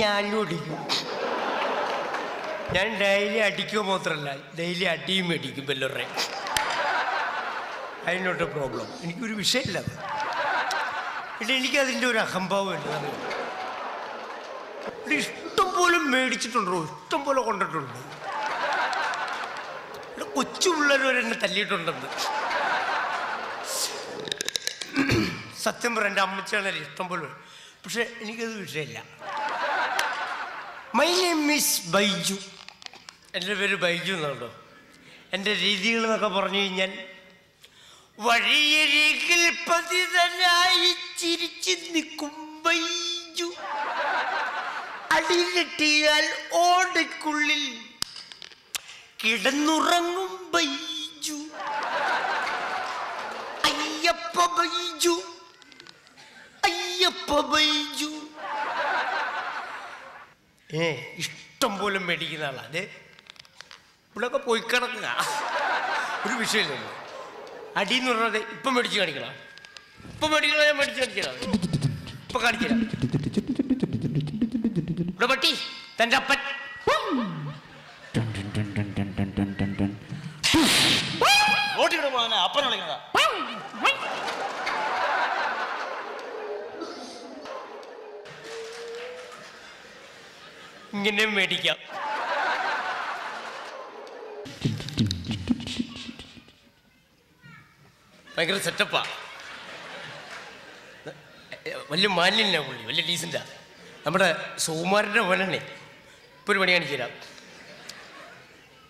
ഞാനും അടിക്കും. ഞാൻ ഡെയിലി അടിക്കുക മാത്രമല്ല, ഡെയിലി അടിയും മേടിക്കും വല്ലവരുടെ. അതിനോട്ട് പ്രോബ്ലം. എനിക്കൊരു വിഷയമില്ല അത്. എന്നിട്ട് എനിക്കതിൻ്റെ ഒരു അഹംഭാവം ഉണ്ട്. ഇഷ്ടം പോലെ മേടിച്ചിട്ടുണ്ടോ, ഇഷ്ടം പോലെ കൊണ്ടിട്ടുണ്ട്. കൊച്ചു പിള്ളേർ വരെ എന്നെ തല്ലിയിട്ടുണ്ടെന്ന്. സത്യം പറയാം, എൻ്റെ അമ്മച്ചാണല്ലേ ഇഷ്ടം പോലെ. പക്ഷെ എനിക്കത് വിഷയമില്ല. My name is Baiju. എൻ്റെ പേര് ബൈജു എന്നാണോ. എൻ്റെ രീതികൾ എന്നൊക്കെ പറഞ്ഞു കഴിഞ്ഞാൽ വഴിയരികിൽ പതിതനായി ചിരിച്ചു നിൽക്കും ബൈജു, അടി കിട്ടിയാൽ ഓടയ്ക്കുള്ളിൽ കിടന്നുറങ്ങും ബൈജു, അയ്യപ്പ ബൈജു, അയ്യപ്പ ബൈജു. ഇഷ്ടം പോലെ മേടിക്കുന്ന ആളാ. അതെ, ഇവിടെയൊക്കെ പോയി കിടക്കുക, ഒരു വിഷയമില്ലല്ലോ. അടി എന്ന് പറഞ്ഞത് ഇപ്പം മേടിച്ച് കാണിക്കണം, ഇപ്പം മേടിക്കണം, ഞാൻ മേടിച്ച് കാണിക്കണം, ഇപ്പം കാണിക്കണം. ഇവിടെ പട്ടി തൻ്റെ അപ്പൻ അപ്പൻ വിളിക്കണതാ. ഇങ്ങനെ മേടിക്കാം. ഭയങ്കര സെറ്റപ്പാ, വലിയ മാലിന്യ പുള്ളി, വലിയ ഡീസൻ്റാ. നമ്മുടെ സുകുമാരൻ്റെ മോനാണേ. ഇപ്പൊ ഒരു പണി കാണിച്ചു തരാം.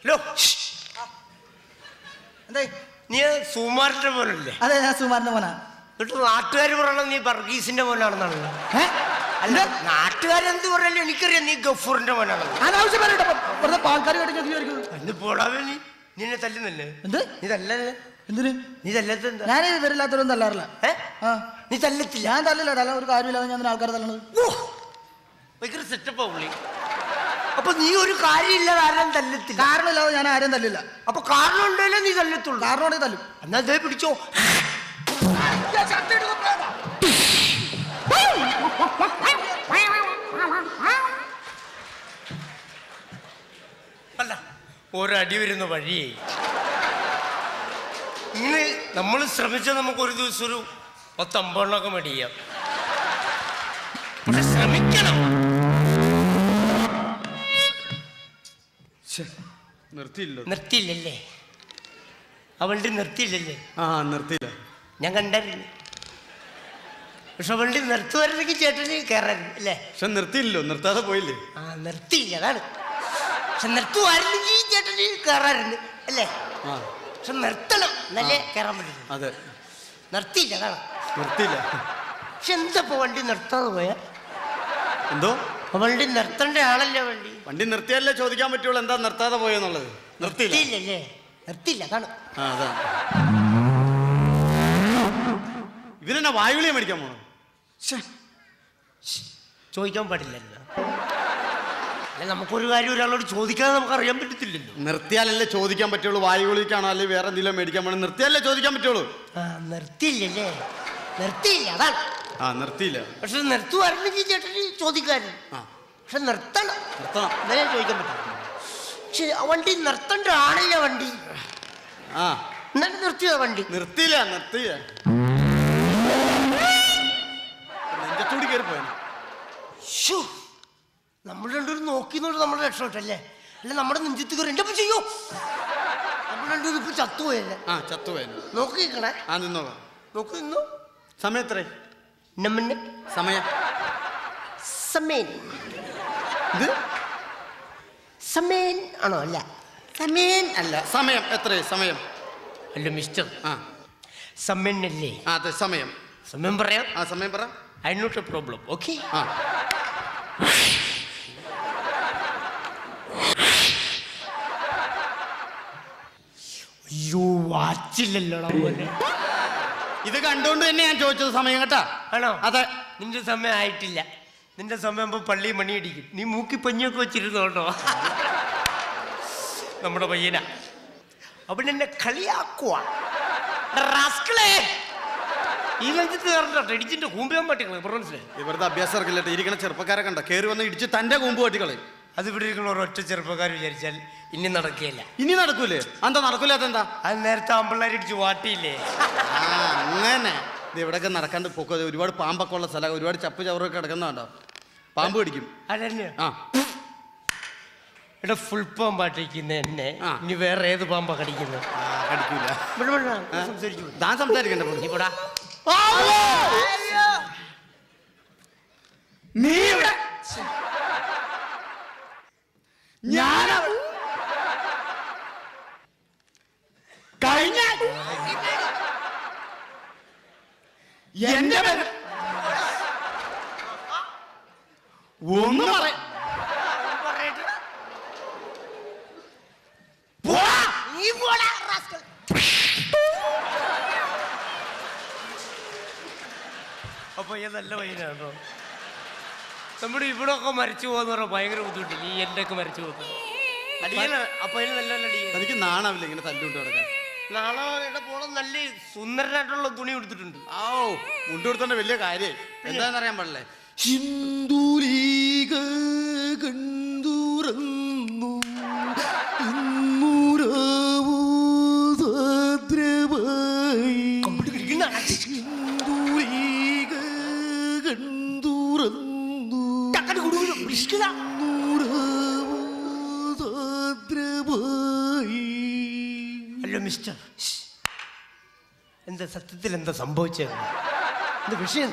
ഹലോ, എന്തേ? നീ സുകുമാരൻ്റെ മോനല്ലേ? അതെ, ഞാൻ സുകുമാരൻ്റെ മോനാ. എന്നിട്ട് നാട്ടുകാർ പറയണം നീ വർഗീസിന്റെ മോനാണെന്നാണല്ലോ. അല്ല, നാട്ടുകാരെന്ത് പറയാലും എനിക്കറിയാം നീ ഗഫൂറിന്റെ മോനാണെന്ന്. അന്ന് പോടാവേ, നീ നിന്നെ തല്ലുന്നല്ലേ? എന്ത്? നീ തല്ലല്ലേ? എന്തിന്? നീ തല്ലത്ത്? ഞാൻ ഇവരില്ലാത്തവരൊന്നും തല്ലാറില്ല. നീ തല്ലത്തില്ല? ഞാൻ തല്ലില്ല, തല്ല ഒരു കാര്യമില്ലാതെ ഞാൻ ആൾക്കാരെ തല്ലണത്. ഭയങ്കര സെറ്റപ്പാ പുള്ളി. അപ്പൊ നീ ഒരു കാര്യമില്ലാതെ ആരും തല്ലത്തില്ല? കാരണമില്ലാതെ ഞാൻ ആരും തല്ലില്ല. അപ്പൊ കാരണം ഉണ്ടല്ലോ നീ തല്ലത്തുള്ളൂ. കാരണം ഉണ്ടെങ്കിൽ തല്ലും. എന്നാ അതേ പിടിച്ചോ. അല്ല, ഒരടി വരുന്ന വഴിയേ. ഇങ്ങനെ നമ്മൾ ശ്രമിച്ചാൽ നമുക്ക് ഒരു ദിവസം ഒരു 10-50 മേടിക്കാം. പക്ഷെ ശ്രമിക്കണം. നിർത്തിയില്ലല്ലേ? അവളുടെ നിർത്തിയില്ലല്ലേ? നിർത്തിയില്ല. ഞാൻ കണ്ടായിരുന്നു. പക്ഷെ അവളുടെ നിർത്തുവായിരുന്നെങ്കിൽ ചേട്ടന് കയറായിരുന്നു അല്ലേ? പക്ഷെ നിർത്തിയില്ലല്ലോ, നിർത്താതെ പോയില്ലേ? നിർത്തിയില്ല, അതാണ്. പക്ഷെ നിർത്തുവായിരുന്നെങ്കിൽ ചേട്ടന് കയറായിരുന്നു അല്ലേ? പക്ഷെ നിർത്തണം, എന്നല്ലേ കയറാൻ പറ്റുള്ളൂ. അതെ, നിർത്തിയില്ല, അതാണ്. നിർത്തിയില്ല. പക്ഷെ എന്താ വണ്ടി നിർത്താതെ പോയാ? എന്തോ? വണ്ടി നിർത്തേണ്ട ആളല്ലേ വണ്ടി. വണ്ടി നിർത്തിയാലേ ചോദിക്കാൻ പറ്റുള്ളൂ എന്താ നിർത്താതെ പോയെന്നുള്ളത്. നിർത്തിയില്ലല്ലേ? നിർത്തിയില്ല, അതാണ്. അതാണ്. ഇവനെന്നാ വായുവിളിയെ മേടിക്കാൻ പോണോ? ചോദിക്കാൻ പാടില്ലല്ലോ. അല്ല, നമുക്കൊരു കാര്യം ഒരാളോട് ചോദിക്കാതെ നമുക്ക് അറിയാൻ പറ്റത്തില്ലല്ലോ. നിർത്തിയാലല്ലേ ചോദിക്കാൻ പറ്റുള്ളൂ. വായുവിളിക്കാണോ അല്ലെങ്കിൽ വേറെ എന്തെങ്കിലും മേടിക്കാൻ പോകണം, നിർത്തിയാലേ ചോദിക്കാൻ പറ്റുള്ളൂ. നിർത്തിയില്ലല്ലേ? നിർത്തിയില്ല, അതാണ്. നിർത്തിയില്ല. പക്ഷെ നിർത്തുവായിരുന്നെങ്കിൽ ചേട്ടന് ചോദിക്കായിരുന്നു. പക്ഷെ നിർത്തണം, എന്നാലേ ചോദിക്കാൻ പറ്റും. പക്ഷെ വണ്ടി നിർത്തേണ്ട ആണല്ലേ വണ്ടി. എന്നാലും നിർത്തിയോ വണ്ടി? നിർത്തിയില്ല, നിർത്തിയില്ല. നെഞ്ചത്തൂടി കയറി പോയ. നമ്മൾ രണ്ടുപേരും നോക്കിന്നോട്ട് നമ്മുടെ രക്ഷപ്പെട്ടല്ലേ? അല്ല, നമ്മുടെ നെഞ്ചത്ത് കയറി എന്റെ ചെയ്യോ. നമ്മൾ രണ്ടുപേരും ഇപ്പൊ ചത്തുപോയല്ലേ? ചത്തുപോയ. നോക്കി നിൽക്കണേ. നിന്നോളാം. നോക്കി നിന്നോ. സമയം എത്ര? സമയം സമയം സമയം ആണോ? അല്ല, സമയം അല്ല. സമയം എത്ര? സമയം അല്ല മിസ്റ്റർ, സമയല്ലേ? അതെ, സമയം. സമയം പറയാം. സമയം പറ. I not a problem. Okay. അയ്യോ, വാച്ചില്ലല്ലോടാ പോലെ. ഇത് കണ്ടുകൊണ്ട് തന്നെ ഞാൻ ചോദിച്ചത് സമയം കേട്ടാ. ആണോ? അതെ. നിന്റെ സമയം ആയിട്ടില്ല. നിന്റെ സമയം പള്ളി മണിയടിക്കും. നീ മൂക്കി പഞ്ഞൊക്കെ വെച്ചിരുന്നോട്ടോ. നമ്മുടെ പയ്യനാ. അവൻ എന്നെ കളിയാക്കുവാ. ഈ നെഞ്ചത്ത് കയറണ്ടോ ഇടിച്ചിന്റെ കൂമ്പിയാൻ പറ്റിക്കളെ മനസ്സിലായി. ഇവരുടെ അഭ്യാസം ഇറക്കില്ലട്ടെ. ഇരിക്കണ ചെറുപ്പക്കാരെ കണ്ട കയറി വന്ന് ഇടിച്ച് തന്റെ കൂമ്പ് പറ്റിക്കളെ. അത് ഇവിടെ ഇരിക്കുന്ന ഒരൊറ്റ ചെറുപ്പക്കാർ വിചാരിച്ചാൽ ഇനി നടക്കുകയില്ല. ഇനി നടക്കൂലേ? എന്താ നടക്കൂലാത്ത എന്താ? അത് നേരത്തെ ആമ്പിള്ളേർ ഇടിച്ച് വാട്ടിയില്ലേ? അങ്ങനെ ഇത് എവിടെയൊക്കെ നടക്കാണ്ട് പൊക്കോ. ഒരുപാട് പാമ്പൊക്കെ ഉള്ള സ്ഥലം, ഒരുപാട് ചപ്പ് ചവറൊക്കെ കിടക്കുന്നതാണ്ടോ. പാമ്പ് കടിക്കും. അതന്നെ. ആ ഇവിടെ ഫുൾ പാമ്പാട്ടിരിക്കുന്ന എന്നെ ഇനി വേറെ ഏത് പാമ്പാ കടിക്കുന്നത്? കടിക്കൂല. സംസാരിച്ചു താൻ സംസാരിക്കണ്ട. നീ ഇവിടെ ഞാൻ കഴിഞ്ഞ എന്റെ ഒന്ന് പറ അപ്പൊ നല്ല പയ്യനാണോ? നമ്മുടെ ഇവിടെ ഒക്കെ മരിച്ചു പോകാന്ന് പറഞ്ഞാൽ ഭയങ്കര ബുദ്ധിമുട്ടില്ല. ഈ എൻ്റെ ഒക്കെ മരിച്ചു പോകുന്നത് അപ്പൊ അതിന് നല്ല എനിക്ക് നാണാവില്ല ഇങ്ങനെ തല്ലുകൊണ്ട് കിടക്കാൻ. നാളെ ഇവിടെ പോണം. നല്ല സുന്ദരനായിട്ടുള്ള തുണി എടുത്തിട്ടുണ്ട്. ഓ മുണ്ട് കൊടുത്തോണ്ട് വലിയ കാര്യമായി. എന്താണെന്നറിയാൻ പാടില്ലേ? സിന്ദൂരീക കണ്ടുറന്നു ഇന്നൂരാവൂ സാദ്രമായി. സിന്ദൂരീക കണ്ടുറന്നു ഇന്നൂരാവൂ സാദ്രമായി. അല്ലോ മിസ്റ്റർ, എന്താ സത്യത്തിൽ എന്താ സംഭവിച്ചത്? എന്താ വിഷയം?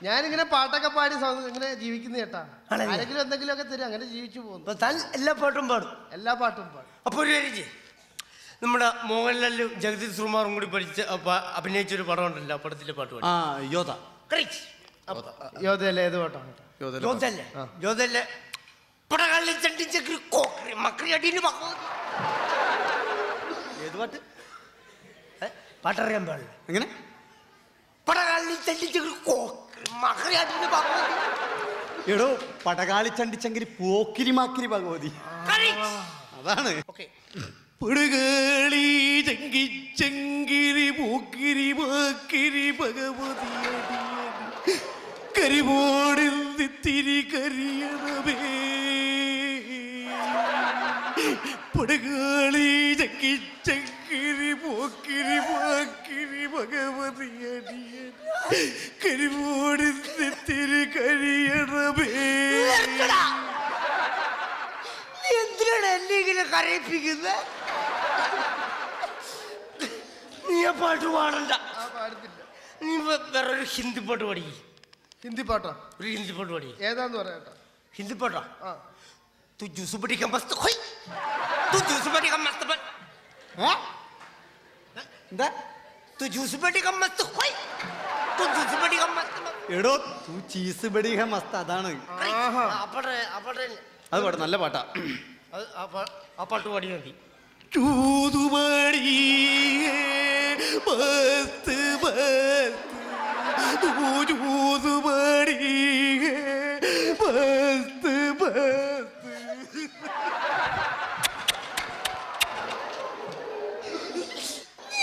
ഞാനിങ്ങനെ പാട്ടൊക്കെ പാടി ഇങ്ങനെ ജീവിക്കുന്ന ചേട്ടാ. ആണല്ലേ? ആരെങ്കിലും എന്തെങ്കിലും ഒക്കെ തരും, അങ്ങനെ ജീവിച്ചു പോകുന്നു. അപ്പൊ താൻ എല്ലാ പാട്ടും പാടും? എല്ലാ പാട്ടും പാടും. അപ്പൊ ഒരു കാര്യം ചെയ്യ്. നമ്മുടെ മോഹൻലാലും ജഗദീഷ് ശ്രീകുമാറും കൂടി അഭിനയിച്ചൊരു പടം ഉണ്ടല്ലോ, ആ പടത്തിലെ പാട്ട് പാടും. യോധ. യോധയല്ലേ? ഏത് പാട്ടാണ്? യോധല്ലേ? യോധല്ലേ? ഏത് പാട്ട്? പാട്ടറിയാൻ പാടില്ല. എങ്ങനെ? എടോ പടകാളി ചണ്ടിച്ചെങ്കിൽ പോക്കിരി മാക്കിരി ഭഗവതി. അതാണ്. പടകാളി ചങ്കിച്ചങ്കിരി പോക്കിരി മാക്കിരി ഭഗവതി കരിമോടിൽ തിരി കരിയണമേ. പടകാളി ചങ്കിച്ചങ്കിരി പോക്കിരി മാക്കിരി ഭഗവതി കരിമോടിൽ തിരി കരിയണമേ. എന്തിനാണ് എന്നെ ഇങ്ങനെ കരയിപ്പിക്കുന്നത്? നീ ആ പാട്ട് പാടണ്ട. നീ വേറൊരു ഹിന്ദി പാട്ട് പാടി. ഹിന്ദി പാട്ടാ? ഒരു ഹിന്ദി പാട്ട് പാടി. ഏതാന്ന് പറയാട്ടാ? ഹിന്ദി പാട്ടാ? तू जूस बड़ी का मस्त खोई, तू जूस बड़ी का मस्त बन, എന്താ? तू जूस बड़ी का मस्त खोई, तू जूस बड़ी का मस्त बन. എടോ തൂ ചീസ് ബടിഹ മസ്ത്. അതാണ്. അത് പാട്ട് നല്ല പാട്ടാ. ആ പാട്ട് പാടി മതി. ചൂതുമണി മസ്ത് മസ്ത് ചൂതുമണി മസ്ത് മസ്ത്.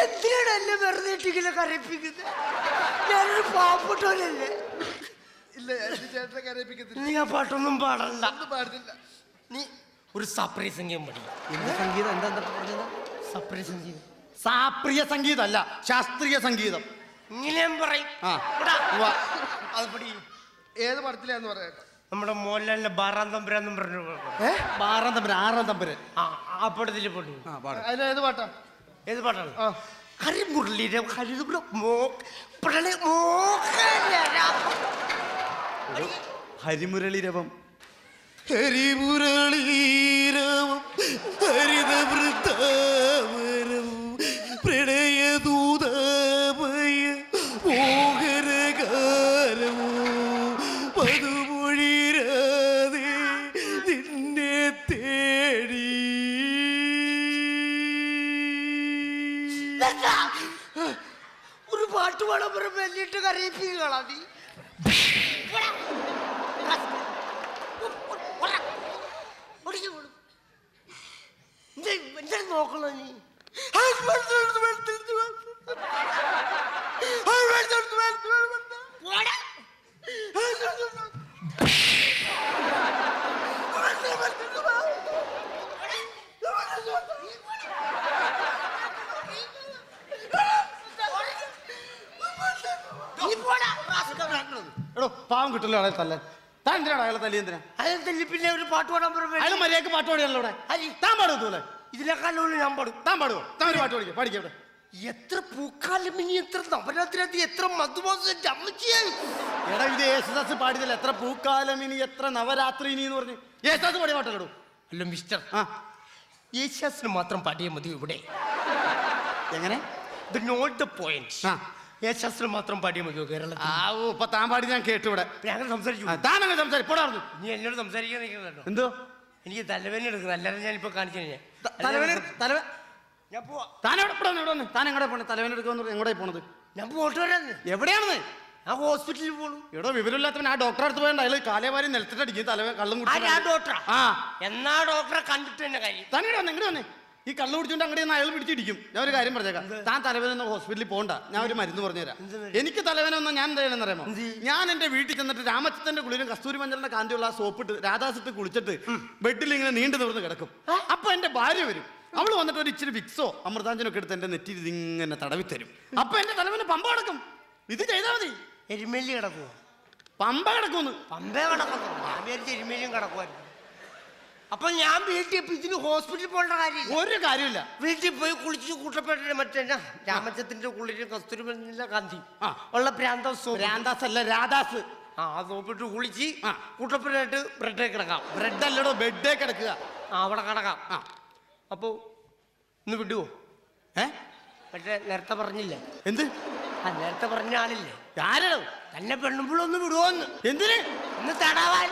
എന്തിനാണ് എന്നെ വെറുതെ ഇട്ടിങ്ങനെ കരയിപ്പിക്കുന്നത്? ഞാനൊരു പാവപ്പെട്ടവനല്ലേ? ഇല്ല, ചേട്ടനെ കരയിപ്പിക്കത്തില്ല. നീ ആ പാട്ടൊന്നും പാടണ്ട. പാടുന്നില്ല. നീ ഒരു സാപ്രിയ സംഗീതം പഠി. എന്ത് സംഗീതം? എന്താ പറഞ്ഞത്? സാപ്രിയ സംഗീതം. സാപ്രിയ സംഗീതമല്ല, ശാസ്ത്രീയ സംഗീതം. ഇങ്ങനെയും പറയും. അത് പഠി. ഏത് പടത്തിലാന്ന് പറയാട്ടാ? നമ്മുടെ മോഹൻലാലിന്റെ ബാറാം തമ്പുരാന്നും പറഞ്ഞു. ബാറാം തമ്പുരാൻ, ആറാം തമ്പുരാൻ. ആ പടത്തില് പാട്ടു. അതിന് ഏത് പാട്ടാ? ഏത് പാട്ടാണ്? ഹരിമുരളീരവം ഹരിമുരളീരവം ഹരിമുരളീരവം ഹരിതവൃന്ദാവനം പ്രണയദൂതമയ മോഹനഗാനമോ മധുമൊഴിരാതെ നിന്നെ തേടി. ഒരു പാട്ട് പാടാൻ പറയുമ്പോ എന്നിട്ട് കരയിപ്പിക്കുകയാണോ നീ? എന്താ നോക്കണോ നീ? കിട്ടില്ല അയാളെ തല്ലാൻ. താൻ എന്തിനാണ് അയാളെ തല്ലി എന്തിനാ? അയാൾ തല്ലി പിന്നെ ഒരു പാട്ട് പാടാൻ അയാൾ മര്യാദക്ക് പാട്ട് പാടിയാണല്ലോ ഇവിടെ. താൻ പാടുമല്ലേ? ഇതിനെക്കാളും ഞാൻ പാടും. താൻ പാടുവോ? താൻ ഒരു പാട്ട് പാടിക്കാം. പാടിക്കാം ഇവിടെ. എത്ര പൂക്കാലം ഇനി എത്ര നവരാത്രി എത്ര മധുമാസം അമ്മച്ചിയായി. എടാ ഇത് യേശുദാസ് പാടിയതല്ല. എത്ര പൂക്കാലം ഇനി എത്ര നവരാത്രി ഇനി എന്ന് പറഞ്ഞ് യേശുദാസ് പാടിയ പാട്ടല്ലോ. അല്ല മിസ്റ്റർ, ആ യേശുദാസിന് മാത്രം പാടിയാൽ മതി ഇവിടെ. എങ്ങനെ? Not the point. ആ യേശുദാസിന് മാത്രം പാടിയാൽ മതിയോ കേരളത്തിൽ? ആ ഓ ഇപ്പൊ താൻ പാടി ഞാൻ കേട്ടു ഇവിടെ. അങ്ങനെ സംസാരിച്ചു. താൻ അങ്ങനെ സംസാരിപ്പോടായിരുന്നു. നീ എന്നോട് സംസാരിക്കാൻ നിൽക്കുന്നുണ്ടോ? എന്തോ എനിക്ക് തലവേദന എടുക്കുന്നത്. അല്ലാതെ ഞാനിപ്പോ കാണിച്ചു കഴിഞ്ഞാൽ ഞാൻ പോവാ. താൻ എവിടെ വന്ന് താൻ എങ്ങോട്ട് പോണേ? തലവേന എടുക്കുമെന്ന് എങ്ങോട്ടായി പോണത്? ഞാൻ പോയിട്ട് വരാന്ന്. എവിടെയാണെന്ന്? ഞാൻ ഹോസ്പിറ്റലിൽ പോണു. എടോ വിവരമില്ലാത്തവൻ ആ ഡോക്ടറെ അടുത്ത് പോയണ്ട. അയാൾ കാലേവാരി നിലത്തിട്ടടിക്കും. കള്ളും ആ ഡോക്ടറാ? ആ എന്നാ ഡോക്ടറെ കണ്ടിട്ട് തന്നെ കാര്യം. താൻ ഇങ്ങോട്ട് വന്നേ. ഈ കള്ളു കുടിച്ചോണ്ട് അങ്ങോട്ട് അയാൾ പിടിച്ചിടിക്കും. ഞാൻ ഒരു കാര്യം പറഞ്ഞേക്കാം. താൻ തലവേദന ഹോസ്പിറ്റലിൽ പോകണ്ട. ഞാൻ ഒരു മരുന്ന് പറഞ്ഞുതരാം. എനിക്ക് തലവേദന ഒന്നും ഞാൻ എന്തായാലും അറിയാമോ? ഞാൻ എന്റെ വീട്ടിൽ ചെന്നിട്ട് രാമച്ചത്തിന്റെ കുളിരും കസ്തൂരി മഞ്ഞളിന്റെ കാന്തിയുള്ള ആ സോപ്പിട്ട് രാധാസിട്ട് കുളിച്ചിട്ട് ബെഡിൽ ഇങ്ങനെ നീണ്ടു നിവർന്ന് കിടക്കും. അപ്പൊ എന്റെ ഭാര്യ വരും. അവള് വന്നിട്ട് ഒരു ഇച്ചിരി വിക്സോ അമൃതാഞ്ജനോ ഒക്കെ എടുത്ത് എന്റെ നെറ്റിയിൽ ഇതിങ്ങനെ തടവി തരും. അപ്പൊ എന്റെ തലവേദന പമ്പ കിടക്കും. ഇത് ചെയ്താൽ മതി. എരുമേലി കിടക്കുവോ? പമ്പ കിടക്കുമെന്ന്. പമ്പേ കിടക്കുന്നു. ഞാൻ വിചാരിച്ച എരുമേലിയും കിടക്കുമായിരുന്നു. അപ്പൊ ഞാൻ വീട്ടിൽ ഇതിന് ഹോസ്പിറ്റലിൽ പോകേണ്ട കാര്യം ഒരു കാര്യമില്ല. വീട്ടിൽ പോയി കുളിച്ച് കൂട്ടപ്പെട്ട മറ്റേ രാമച്ചത്തിന്റെ കുളിര് കസ്തൂരി മഞ്ഞളിന്റെ കാന്തി ഉള്ള ഭ്രാന്താസ് അല്ല രാധാസ്. ആ സോപ്പിട്ട് കുളിച്ച് കൂട്ടപ്പെട്ടായിട്ട് ബ്രെഡേ കിടക്കാം. ബ്രെഡ് അല്ലടോ ബെഡേ കിടക്കുക. അവിടെ കിടക്കാം. അപ്പോ ഇന്ന് വിടുവോ? മറ്റേ നേരത്തെ പറഞ്ഞില്ലേ? എന്ത്? നേരത്തെ പറഞ്ഞ ആളില്ലേ? ആരോ തന്നെ പെണ്ണുമ്പോഴൊന്ന് വിടുവോന്ന്. എന്തിന്? ഒന്ന് തടവാൻ.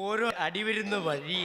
ഓരോ അടി വരുന്ന വഴി